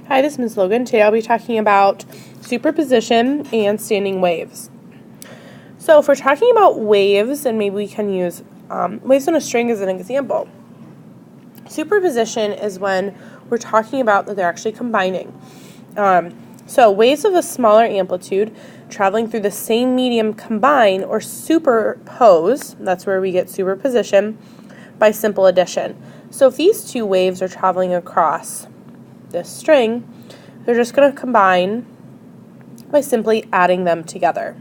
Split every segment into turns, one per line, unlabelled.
Hi, this is Ms. Logan. Today I'll be talking about superposition and standing waves. So if we're talking about waves, and maybe we can use waves on a string as an example. Superposition is when we're talking about that they're actually combining. So waves of a smaller amplitude traveling through the same medium combine or superpose, that's where we get superposition, by simple addition. So if these two waves are traveling across this string, they're just going to combine by simply adding them together.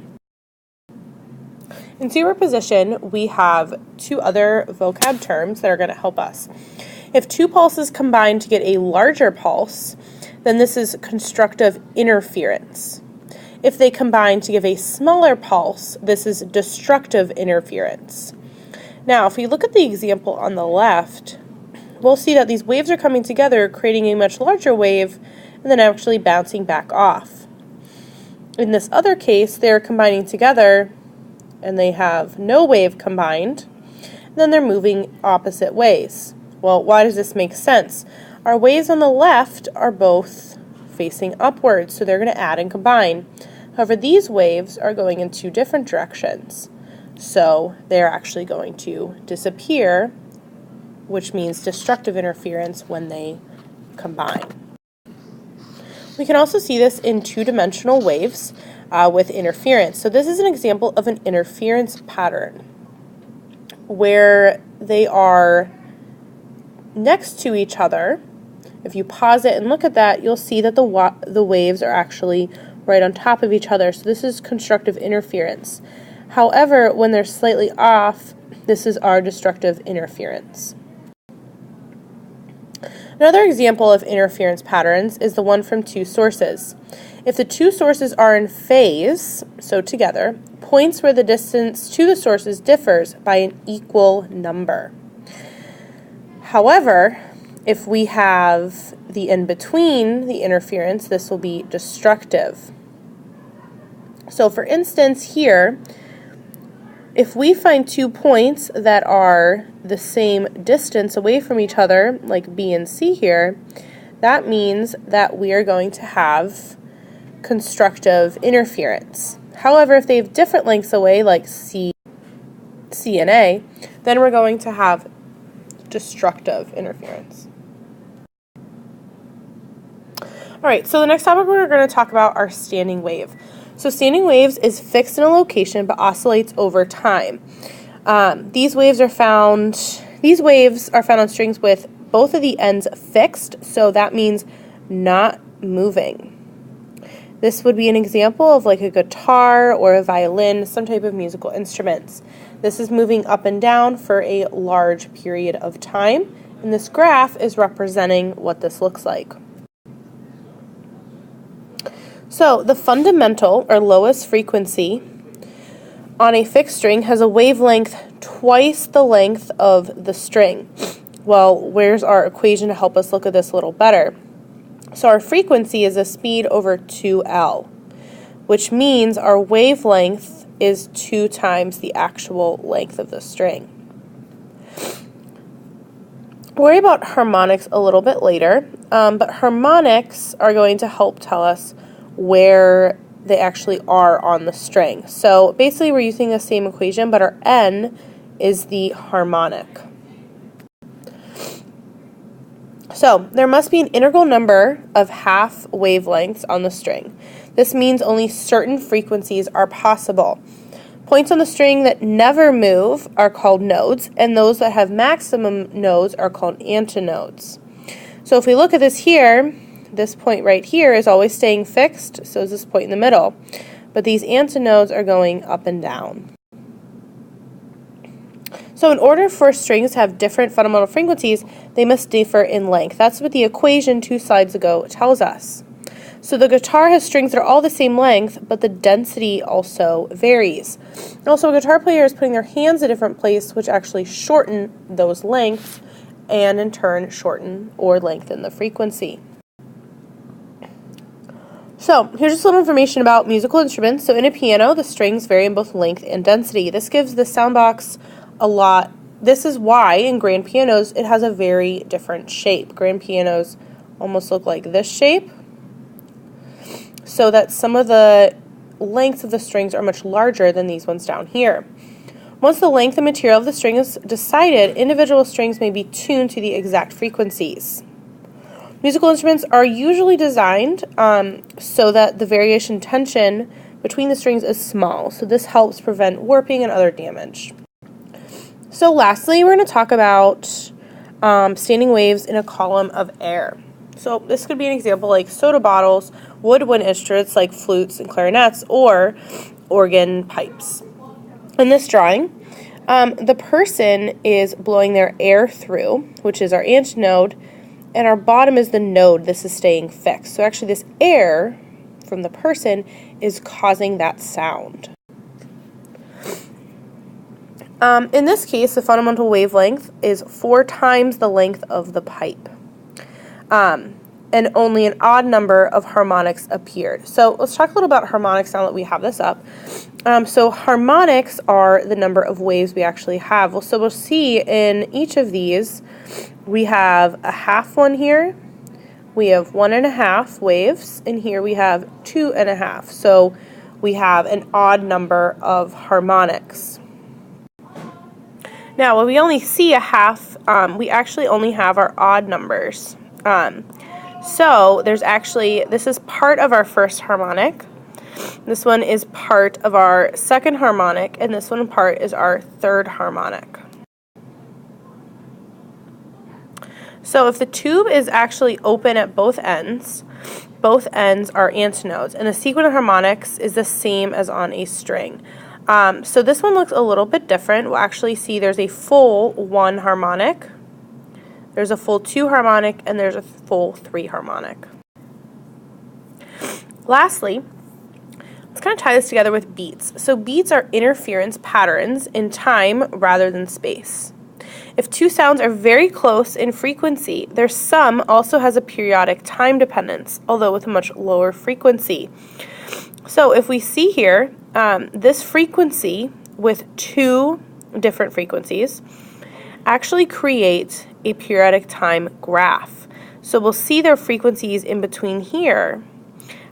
In superposition, we have two other vocab terms that are going to help us. If two pulses combine to get a larger pulse, then this is constructive interference. If they combine to give a smaller pulse, this is destructive interference. Now, if we look at the example on the left, we'll see that these waves are coming together, creating a much larger wave, and then actually bouncing back off. In this other case, they're combining together, and they have no wave combined, and then they're moving opposite ways. Well, why does this make sense? Our waves on the left are both facing upwards, so they're going to add and combine. However, these waves are going in two different directions, so they're actually going to disappear, which means destructive interference when they combine. We can also see this in two-dimensional waves with interference. So this is an example of an interference pattern where they are next to each other. If you pause it and look at that, you'll see that the waves are actually right on top of each other. So this is constructive interference. However, when they're slightly off, this is our destructive interference. Another example of interference patterns is the one from two sources. If the two sources are in phase, so together, points where the distance to the sources differs by an equal number. However, if we have the in-between, the interference, this will be destructive. So for instance here, if we find 2 points that are the same distance away from each other, like B and C here, that means that we are going to have constructive interference. However, if they have different lengths away, like C and A, then we're going to have destructive interference. All right, so the next topic we're going to talk about are standing wave. So standing waves is fixed in a location but oscillates over time. These waves are found on strings with both of the ends fixed, so that means not moving. This would be an example of like a guitar or a violin, some type of musical instruments. This is moving up and down for a large period of time, and this graph is representing what this looks like. So the fundamental or lowest frequency on a fixed string has a wavelength twice the length of the string. Well, where's our equation to help us look at this a little better? So our frequency is a speed over 2L, which means our wavelength is 2 times the actual length of the string. We'll worry about harmonics a little bit later, but harmonics are going to help tell us where they actually are on the string. So basically we're using the same equation, but our N is the harmonic. So there must be an integral number of half wavelengths on the string. This means only certain frequencies are possible. Points on the string that never move are called nodes, and those that have maximum nodes are called antinodes. So if we look at this here, this point right here is always staying fixed, so is this point in the middle. But these antinodes are going up and down. So in order for strings to have different fundamental frequencies, they must differ in length. That's what the equation 2 slides ago tells us. So the guitar has strings that are all the same length, but the density also varies. And also a guitar player is putting their hands in a different place, which actually shorten those lengths, and in turn shorten or lengthen the frequency. So here's just a little information about musical instruments. So in a piano, the strings vary in both length and density. This gives the sound box a lot. This is why in grand pianos it has a very different shape. Grand pianos almost look like this shape, so that some of the lengths of the strings are much larger than these ones down here. Once the length and material of the string is decided, individual strings may be tuned to the exact frequencies. Musical instruments are usually designed so that the variation tension between the strings is small, so this helps prevent warping and other damage. So lastly, we're going to talk about standing waves in a column of air. So this could be an example like soda bottles, woodwind instruments like flutes and clarinets, or organ pipes. In this drawing, the person is blowing their air through, which is our antinode, and our bottom is the node. This is staying fixed. So actually this air from the person is causing that sound. In this case, the fundamental wavelength is 4 times the length of the pipe. And only an odd number of harmonics appeared. So let's talk a little about harmonics now that we have this up. So harmonics are the number of waves we actually have. Well, so we'll see in each of these, we have a half one here, we have 1.5 waves, and here we have 2.5. So we have an odd number of harmonics. Now, when we only see a half, we actually only have our odd numbers. So there's actually, this is part of our first harmonic, this one is part of our second harmonic, and this one part is our third harmonic. So if the tube is actually open at both ends are antinodes, and the sequence of harmonics is the same as on a string. So this one looks a little bit different. We'll actually see there's a full 1 harmonic, there's a full 2 harmonic, and there's a full 3 harmonic. Lastly, let's kind of tie this together with beats. So beats are interference patterns in time rather than space. If 2 sounds are very close in frequency, their sum also has a periodic time dependence, although with a much lower frequency. So if we see here, this frequency with 2 different frequencies actually create a periodic time graph. So we'll see their frequencies in between here.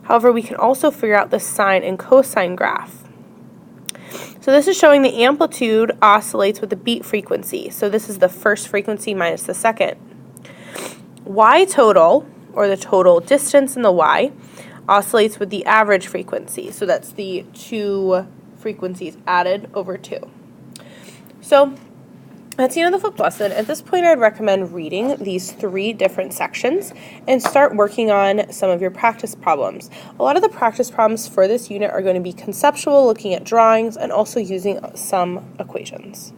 However, we can also figure out the sine and cosine graph. So this is showing the amplitude oscillates with the beat frequency. So this is the first frequency minus the second. Y total, or the total distance in the Y, oscillates with the average frequency. So that's the 2 frequencies added over 2. So that's the end of the flip lesson. At this point, I'd recommend reading these 3 different sections and start working on some of your practice problems. A lot of the practice problems for this unit are going to be conceptual, looking at drawings, and also using some equations.